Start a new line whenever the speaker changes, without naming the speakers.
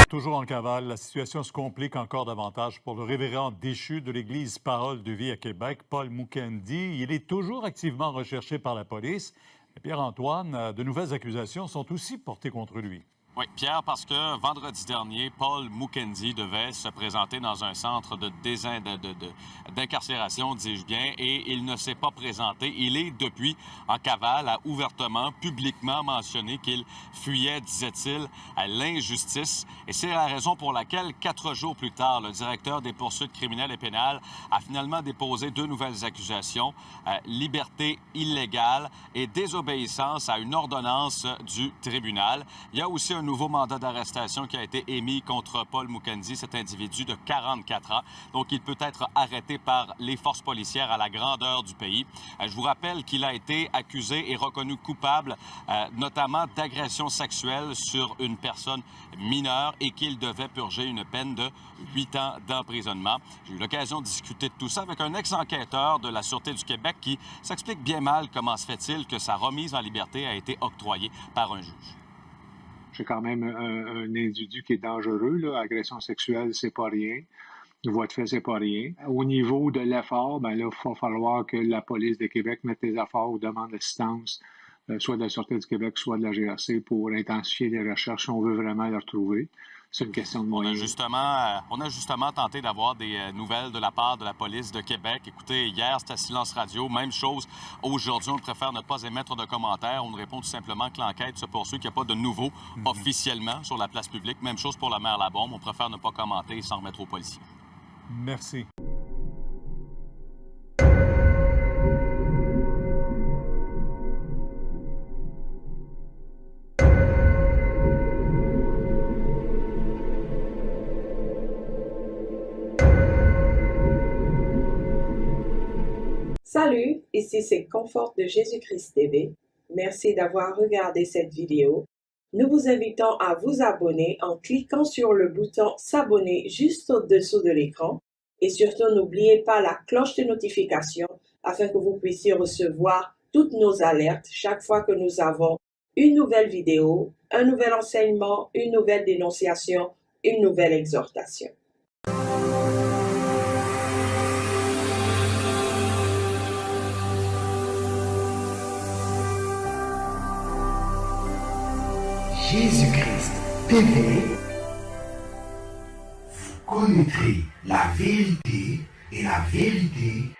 Toujours en cavale, la situation se complique encore davantage pour le révérend déchu de l'Église Parole de vie à Québec, Paul Mukendi. Il est toujours activement recherché par la police. Et Pierre-Antoine, de nouvelles accusations sont aussi portées contre lui.
Oui, Pierre, parce que vendredi dernier, Paul Mukendi devait se présenter dans un centre d'incarcération, dis-je bien, et il ne s'est pas présenté. Il est depuis en cavale, a ouvertement, publiquement mentionné qu'il fuyait, disait-il, à l'injustice. Et c'est la raison pour laquelle, 4 jours plus tard, le directeur des poursuites criminelles et pénales a finalement déposé 2 nouvelles accusations, liberté illégale et désobéissance à une ordonnance du tribunal. Il y a aussi un nouveau mandat d'arrestation qui a été émis contre Paul Mukendi, cet individu de 44 ans. Donc, il peut être arrêté par les forces policières à la grandeur du pays. Je vous rappelle qu'il a été accusé et reconnu coupable, notamment d'agression sexuelle sur une personne mineure et qu'il devait purger une peine de 8 ans d'emprisonnement. J'ai eu l'occasion de discuter de tout ça avec un ex-enquêteur de la Sûreté du Québec qui s'explique bien mal comment se fait-il que sa remise en liberté a été octroyée par un juge.
C'est quand même un individu qui est dangereux, là. Agression sexuelle, c'est pas rien. Voie de fait, c'est pas rien. Au niveau de l'effort, ben là, il va falloir que la police de Québec mette des efforts aux demandes d'assistance, soit de la Sûreté du Québec, soit de la GRC, pour intensifier les recherches si on veut vraiment le retrouver. C'est une question de moyens.
On a justement tenté d'avoir des nouvelles de la part de la police de Québec. Écoutez, hier, c'était silence radio. Même chose aujourd'hui. On préfère ne pas émettre de commentaires. On répond tout simplement que l'enquête se poursuit, qu'il n'y a pas de nouveau officiellement sur la place publique. Même chose pour la maire Labombe. On préfère ne pas commenter et s'en remettre aux policiers.
Merci.
Salut, ici c'est Confort de Jésus-Christ TV. Merci d'avoir regardé cette vidéo. Nous vous invitons à vous abonner en cliquant sur le bouton s'abonner juste au-dessous de l'écran et surtout n'oubliez pas la cloche de notification afin que vous puissiez recevoir toutes nos alertes chaque fois que nous avons une nouvelle vidéo, un nouvel enseignement, une nouvelle dénonciation, une nouvelle exhortation.
Jésus-Christ TV, vous connaîtrez la vérité et la vérité